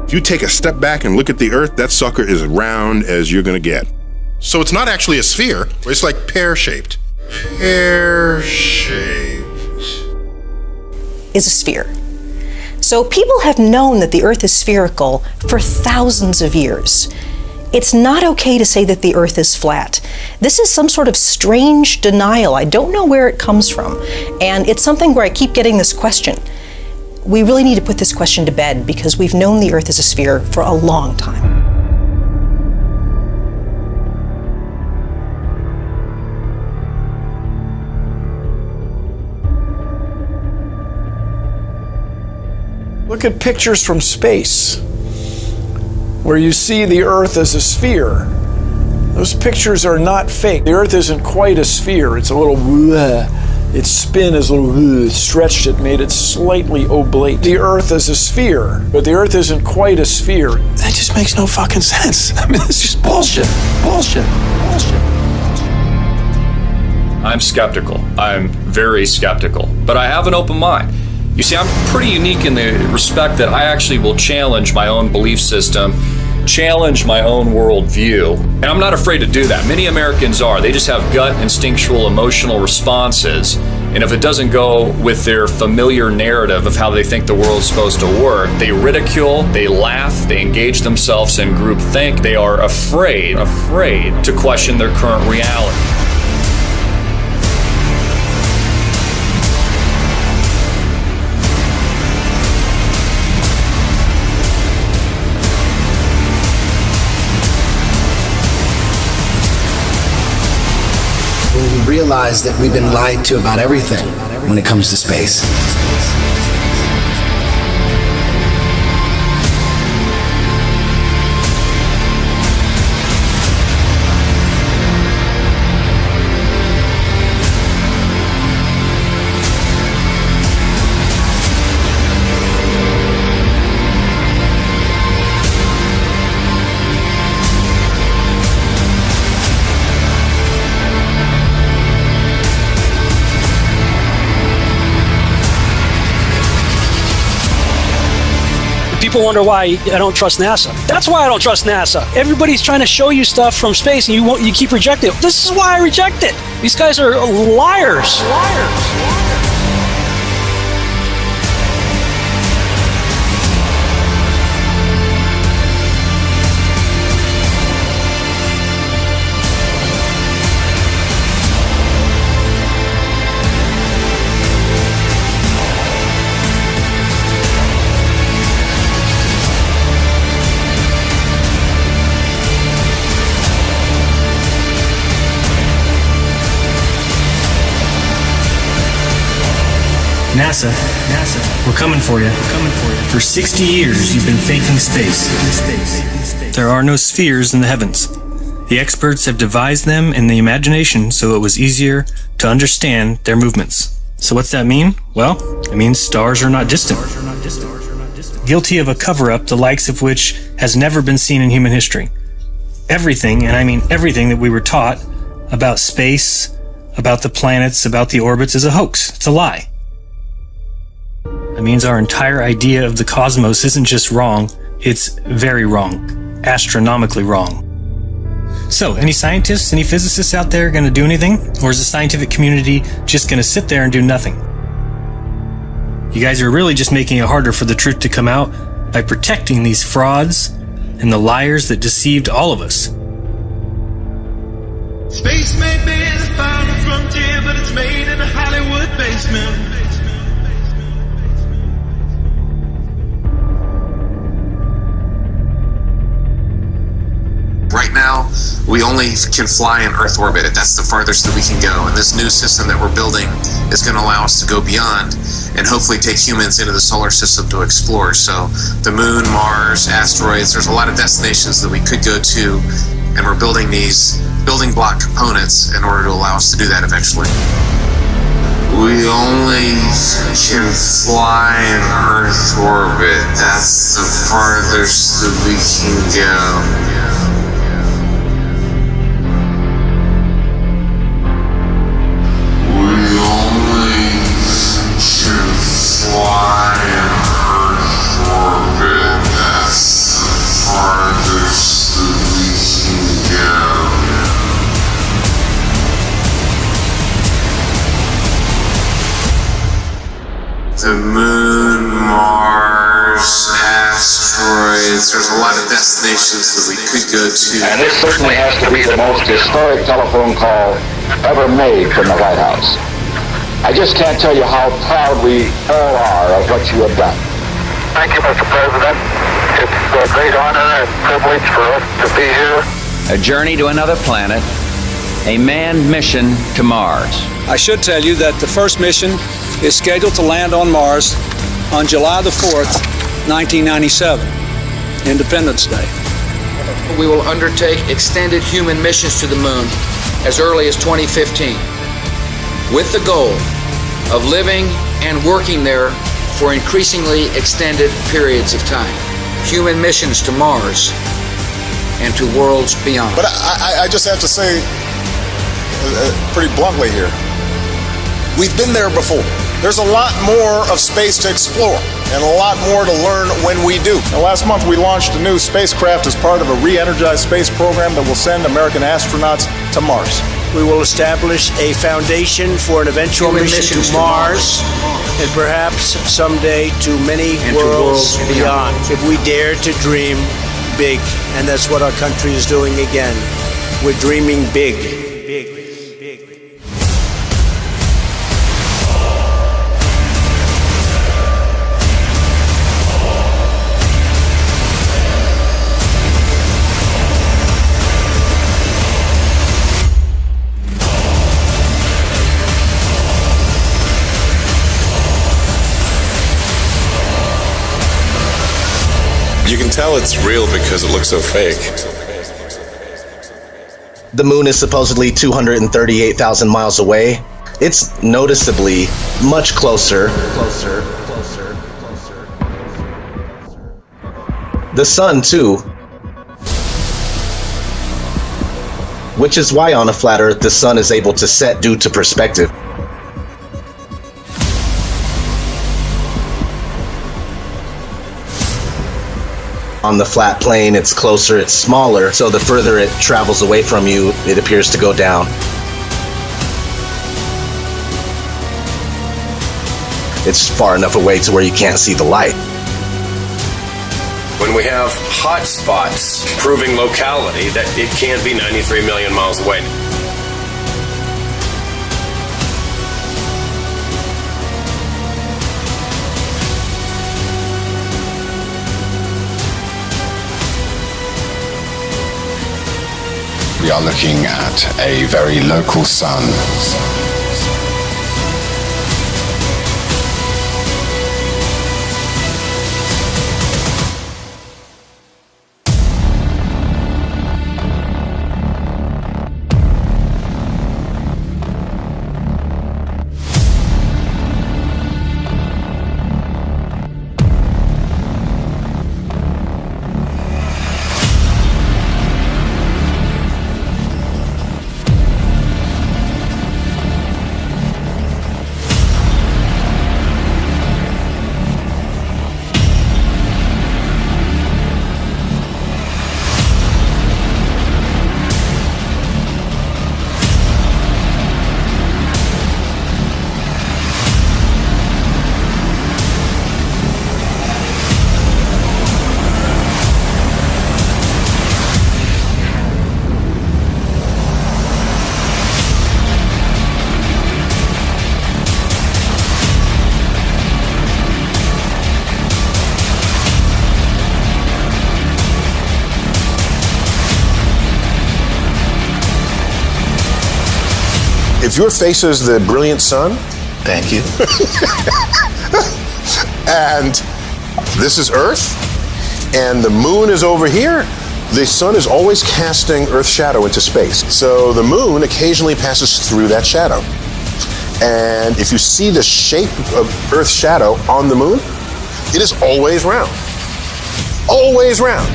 If you take a step back and look at the Earth, that sucker is as round as you're going to get. So it's not actually a sphere, it's like pear-shaped. Pear-shaped. Is a sphere. So people have known that the Earth is spherical for thousands of years. It's not okay to say that the Earth is flat. This is some sort of strange denial. I don't know where it comes from. And it's something where I keep getting this question. We really need to put this question to bed because we've known the Earth is a sphere for a long time. Look at pictures from space where you see the Earth as a sphere. Those pictures are not fake. The Earth isn't quite a sphere. It's a little its spin is a little stretched it, made it slightly oblate. The Earth is a sphere, but the Earth isn't quite a sphere. That just makes no fucking sense. I mean, it's just bullshit. Bullshit. Bullshit. I'm skeptical. I'm very skeptical, but I have an open mind. You see, I'm pretty unique in the respect that I actually will challenge my own belief system, challenge my own worldview, and I'm not afraid to do that. Many Americans are. They just have gut, instinctual, emotional responses, and if it doesn't go with their familiar narrative of how they think the world's supposed to work, they ridicule, they laugh, they engage themselves in groupthink. They are afraid to question their current reality. Realize that we've been lied to about everything when it comes to space. People wonder why I don't trust NASA. That's why I don't trust NASA. Everybody's trying to show you stuff from space and you keep rejecting it. This is why I reject it. These guys are liars. NASA, we're coming for you. For 60 years, you've been faking space. There are no spheres in the heavens. The experts have devised them in the imagination so it was easier to understand their movements. So what's that mean? Well, it means stars are not distant. Guilty of a cover-up the likes of which has never been seen in human history. Everything, and I mean everything that we were taught about space, about the planets, about the orbits is a hoax. It's a lie. That means our entire idea of the cosmos isn't just wrong, it's very wrong, astronomically wrong. So, any scientists, any physicists out there going to do anything? Or is the scientific community just going to sit there and do nothing? You guys are really just making it harder for the truth to come out by protecting these frauds and the liars that deceived all of us. Space may be the final frontier, but it's made in a Hollywood basement. Right now, we only can fly in Earth orbit. That's the farthest that we can go. And this new system that we're building is going to allow us to go beyond and hopefully take humans into the solar system to explore. So the moon, Mars, asteroids, there's a lot of destinations that we could go to, and we're building these building block components in order to allow us to do that eventually. We only can fly in Earth orbit. That's the farthest that we can go. Fly in Earth orbit, that's planets. There's a lot of destinations that we could go to. And this certainly has to be the most historic telephone call ever made from the White House. I just can't tell you how proud we all are of what you have done. Thank you, Mr. President. It's a great honor and privilege for us to be here. A journey to another planet, a manned mission to Mars. I should tell you that the first mission is scheduled to land on Mars on July the 4th, 1997, Independence Day. We will undertake extended human missions to the moon as early as 2015, with the goal of living and working there for increasingly extended periods of time. Human missions to Mars and to worlds beyond. But I just have to say, pretty bluntly here, we've been there before. There's a lot more of space to explore and a lot more to learn when we do. Now, last month we launched a new spacecraft as part of a re-energized space program that will send American astronauts to Mars. We will establish a foundation for an eventual mission to Mars and perhaps someday to many worlds beyond. If we dare to dream big, and that's what our country is doing again. We're dreaming big. You can tell it's real because it looks so fake. The moon is supposedly 238,000 miles away. It's noticeably much closer. The sun, too. Which is why on a flat Earth the sun is able to set due to perspective. On the flat plane, it's closer, it's smaller, so the further it travels away from you, it appears to go down. It's far enough away to where you can't see the light. When we have hot spots proving locality, that it can't be 93 million miles away. We are looking at a very local sun. If your face is the brilliant sun, thank you. And this is Earth, and the moon is over here, the sun is always casting Earth's shadow into space. So the moon occasionally passes through that shadow. And if you see the shape of Earth's shadow on the moon, it is always round. Always round.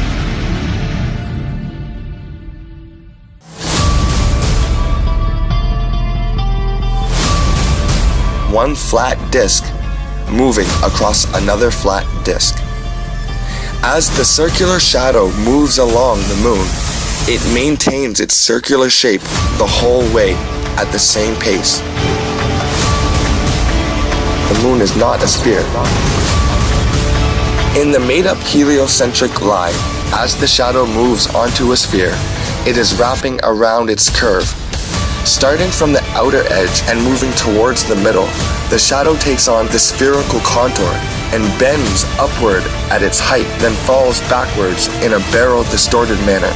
One flat disk moving across another flat disk. As the circular shadow moves along the moon, it maintains its circular shape the whole way at the same pace. The moon is not a sphere. In the made-up heliocentric lie, as the shadow moves onto a sphere, it is wrapping around its curve. Starting from the outer edge and moving towards the middle, the shadow takes on the spherical contour and bends upward at its height, then falls backwards in a barrel-distorted manner.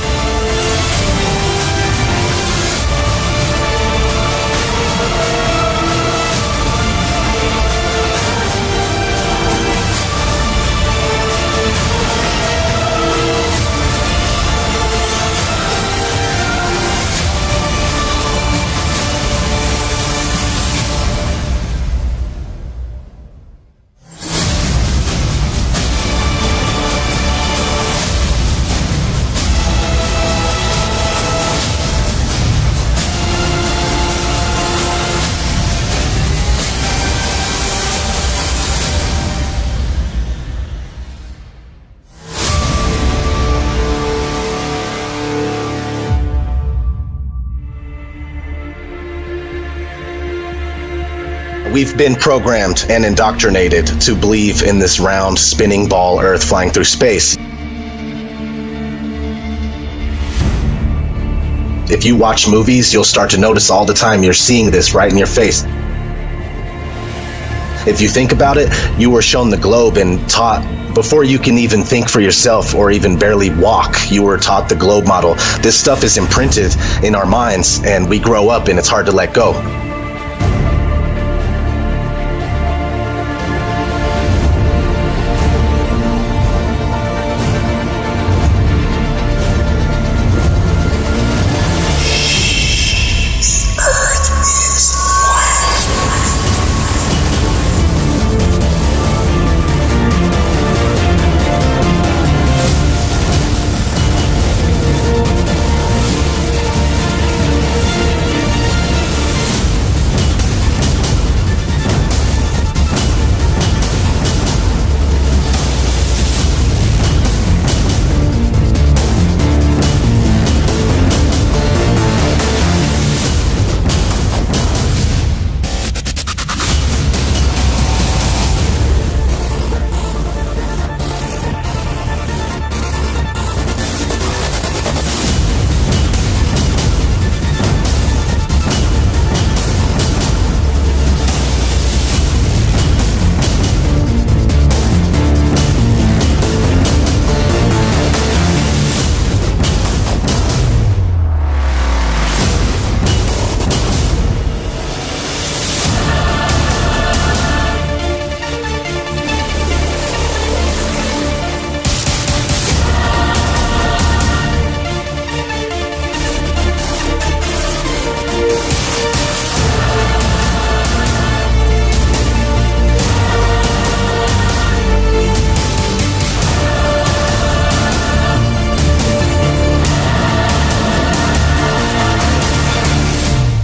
We've been programmed and indoctrinated to believe in this round, spinning ball Earth flying through space. If you watch movies, you'll start to notice all the time you're seeing this right in your face. If you think about it, you were shown the globe and taught, before you can even think for yourself or even barely walk, you were taught the globe model. This stuff is imprinted in our minds and we grow up and it's hard to let go.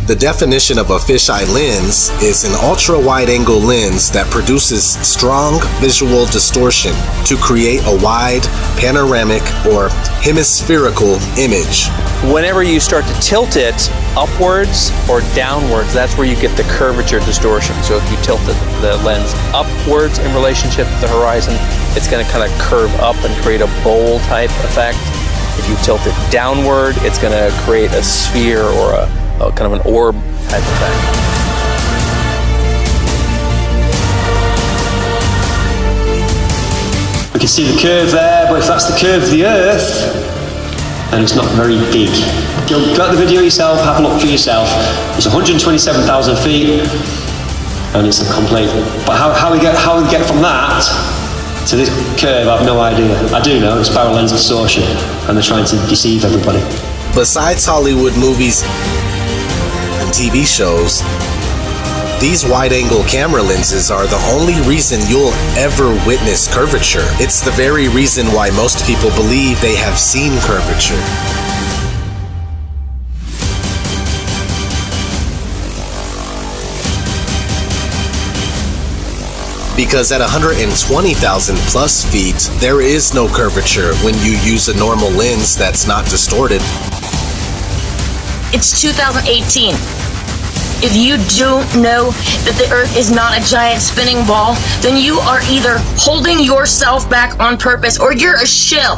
The definition of a fisheye lens is an ultra-wide-angle lens that produces strong visual distortion to create a wide, panoramic, or hemispherical image. Whenever you start to tilt it upwards or downwards, that's where you get the curvature distortion. So if you tilt the lens upwards in relationship to the horizon, it's going to kind of curve up and create a bowl type effect. If you tilt it downward, it's going to create a sphere or a kind of an orb type effect. We can see the curve there, but if that's the curve of the Earth, then it's not very big. Go at the video yourself, have a look for yourself. It's 127,000 feet, and it's a complete. But how we get from that to this curve, I have no idea. I do know it's barrel lens distortion, and they're trying to deceive everybody. Besides Hollywood movies and TV shows, these wide-angle camera lenses are the only reason you'll ever witness curvature. It's the very reason why most people believe they have seen curvature. Because at 120,000 plus feet, there is no curvature when you use a normal lens that's not distorted. It's 2018. If you don't know that the Earth is not a giant spinning ball, then you are either holding yourself back on purpose or you're a shill.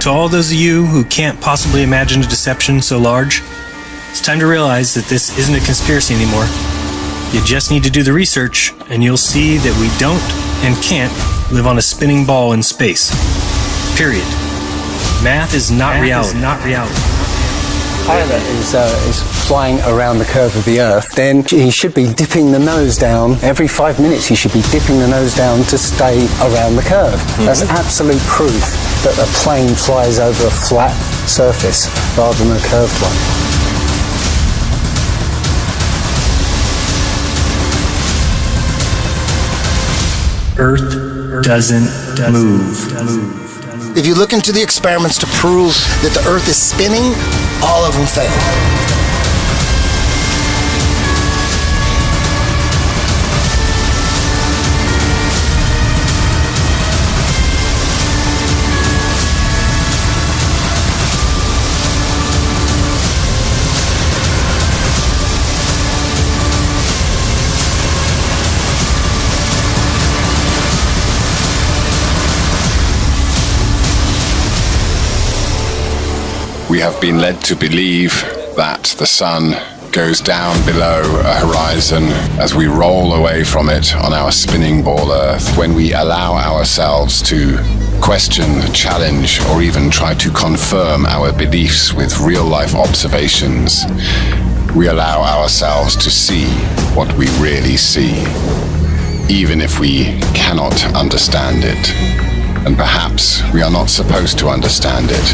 To all those of you who can't possibly imagine a deception so large, it's time to realize that this isn't a conspiracy anymore. You just need to do the research, and you'll see that we don't and can't live on a spinning ball in space. Period. Math is not reality. Pilot is flying around the curve of the Earth, then he should be dipping the nose down. Every 5 minutes he should be dipping the nose down to stay around the curve. That's absolute proof that a plane flies over a flat surface rather than a curved one. Earth doesn't move. If you look into the experiments to prove that the Earth is spinning, all of them fail. We have been led to believe that the sun goes down below a horizon as we roll away from it on our spinning ball Earth. When we allow ourselves to question, challenge, or even try to confirm our beliefs with real-life observations, we allow ourselves to see what we really see, even if we cannot understand it. And perhaps we are not supposed to understand it.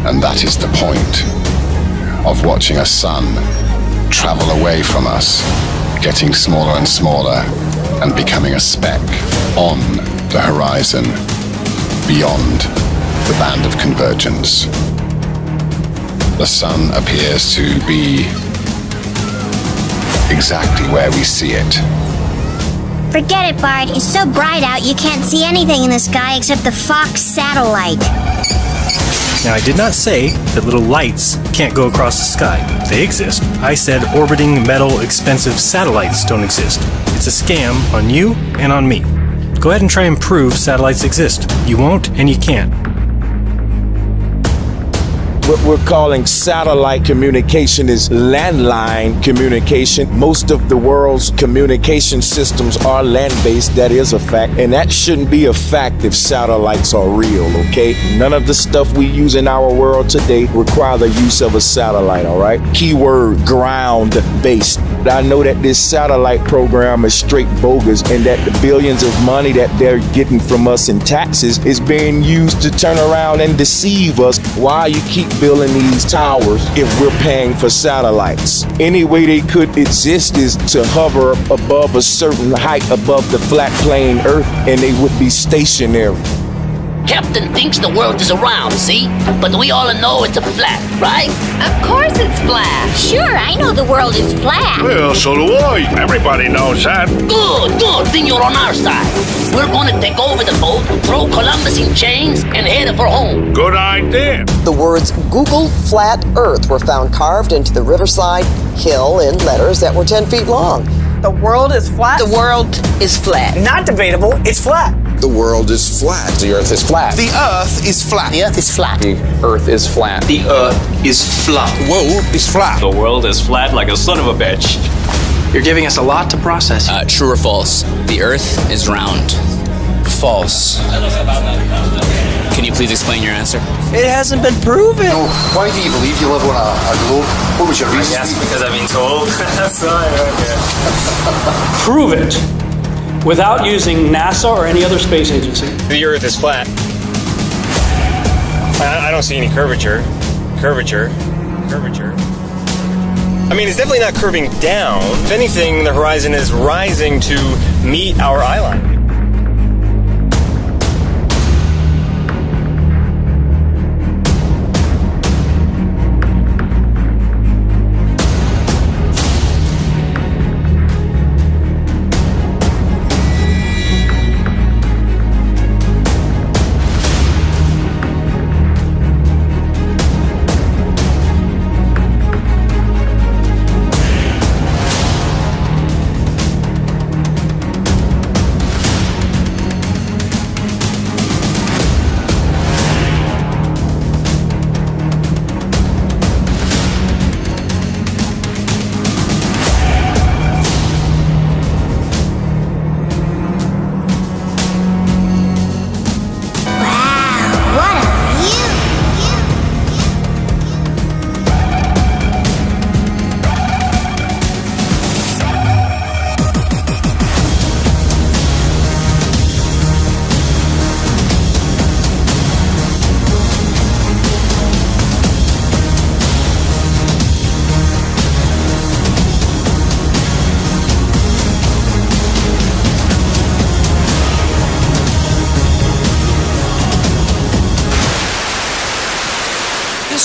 And that is the point of watching a sun travel away from us, getting smaller and smaller, and becoming a speck on the horizon, beyond the band of convergence. The sun appears to be exactly where we see it. Forget it, Bart. It's so bright out you can't see anything in the sky except the Fox satellite. Now, I did not say that little lights can't go across the sky. They exist. I said orbiting metal expensive satellites don't exist. It's a scam on you and on me. Go ahead and try and prove satellites exist. You won't and you can't. What we're calling satellite communication is landline communication. Most of the world's communication systems are land-based. That is a fact. And that shouldn't be a fact if satellites are real, okay? None of the stuff we use in our world today require the use of a satellite, all right? Keyword, ground-based. I know that this satellite program is straight bogus and that the billions of money that they're getting from us in taxes is being used to turn around and deceive us while you keep building these towers if we're paying for satellites. Any way they could exist is to hover above a certain height above the flat plane Earth and they would be stationary. Captain thinks the world is around, see? But we all know it's a flat, right? Of course it's flat. Sure, I know the world is flat. Well, so do I. Everybody knows that. Good. Then you're on our side. We're going to take over the boat, throw Columbus in chains, and head for home. Good idea. The words Google Flat Earth were found carved into the riverside hill in letters that were 10 feet long. The world is flat? The world is flat. Not debatable, it's flat. The world is flat. The Earth is flat. The Earth is flat. The Earth is flat. The Earth is flat. The Earth is flat. The world is flat. The world is flat like a son of a bitch. You're giving us a lot to process. True or false? The Earth is round. False. Can you please explain your answer? It hasn't been proven. No, why do you believe you live on a globe? What was your reason? Yes, because I've been told. That's right, okay. Prove it without using NASA or any other space agency. The Earth is flat. I don't see any curvature. I mean, it's definitely not curving down. If anything, the horizon is rising to meet our eye line.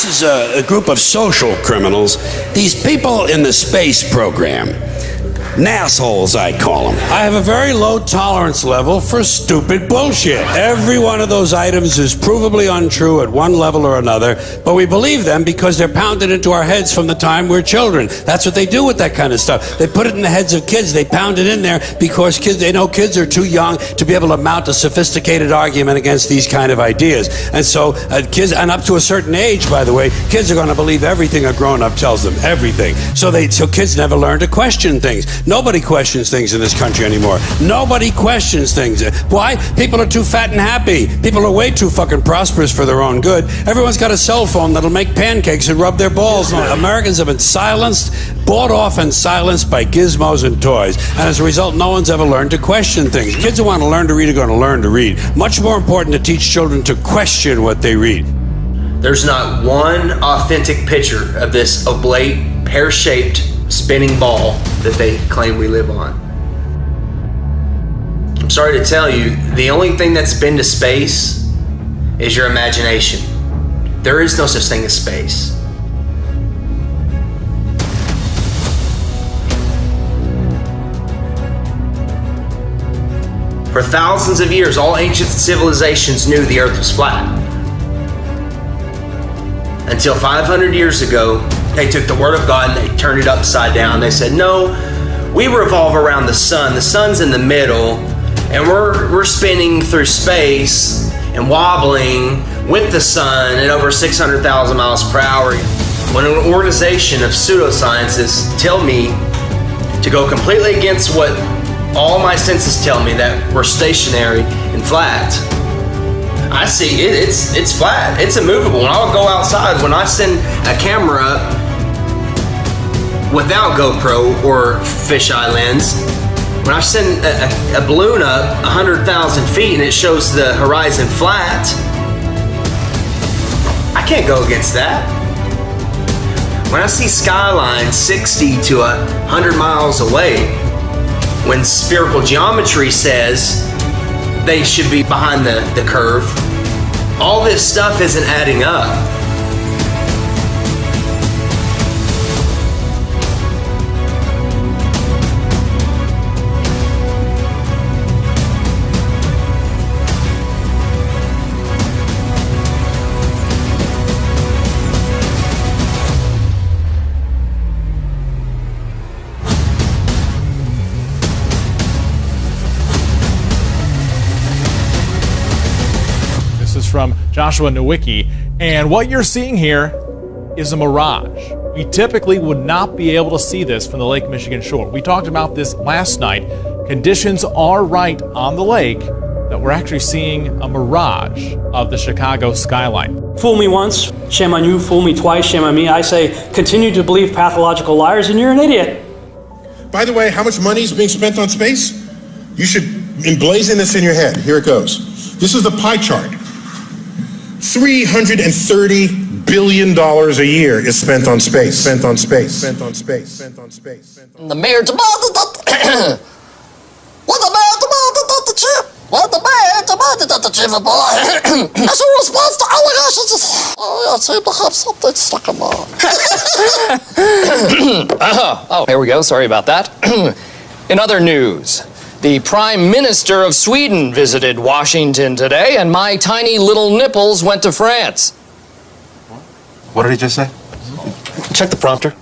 is a group of social criminals. These people in the space program. Nassholes, I call them. I have a very low tolerance level for stupid bullshit. Every one of those items is provably untrue at one level or another, but we believe them because they're pounded into our heads from the time we're children. That's what they do with that kind of stuff. They put it in the heads of kids. They pound it in there because they know kids are too young to be able to mount a sophisticated argument against these kind of ideas. And so kids, and up to a certain age, by the way, kids are going to believe everything a grown-up tells them, everything. So kids never learn to question things. Nobody questions things in this country anymore. Nobody questions things. Why? People are too fat and happy. People are way too fucking prosperous for their own good. Everyone's got a cell phone that'll make pancakes and rub their balls. Americans have been silenced, bought off and silenced by gizmos and toys. And as a result, no one's ever learned to question things. Kids who want to learn to read are going to learn to read. Much more important to teach children to question what they read. There's not one authentic picture of this oblate, pear-shaped spinning ball that they claim we live on. I'm sorry to tell you, the only thing that's been to space is your imagination. There is no such thing as space. For thousands of years, all ancient civilizations knew the earth was flat. Until 500 years ago, they took the word of God and they turned it upside down. They said, no, we revolve around the sun. The sun's in the middle, and we're spinning through space and wobbling with the sun at over 600,000 miles per hour. When an organization of pseudoscientists tell me to go completely against what all my senses tell me, that we're stationary and flat, I see it's flat. It's immovable. When I'll go outside, when I send a camera up without GoPro or fisheye lens, when I send a balloon up 100,000 feet and it shows the horizon flat, I can't go against that. When I see skylines 60 to 100 miles away, when spherical geometry says they should be behind the curve, all this stuff isn't adding up. From Joshua Nowicki, and what you're seeing here is a mirage. We typically would not be able to see this from the Lake Michigan shore. We talked about this last night. Conditions are right on the lake that we're actually seeing a mirage of the Chicago skyline. Fool me once, shame on you. Fool me twice, shame on me. I say, continue to believe pathological liars and you're an idiot. By the way, how much money is being spent on space? You should emblazon this in your head. Here it goes. This is the pie chart. $330 billion a year is spent on space. Spent on space. Spent on space. Spent on space. The mayor demanded that. What the mayor demanded that the chief. What the mayor demanded that the chief of police. As a response to allegations, I seem to have something stuck in my. Oh, here we go. Sorry about that. In other news, the Prime Minister of Sweden visited Washington today, and my tiny little nipples went to France. What did he just say? Check the prompter.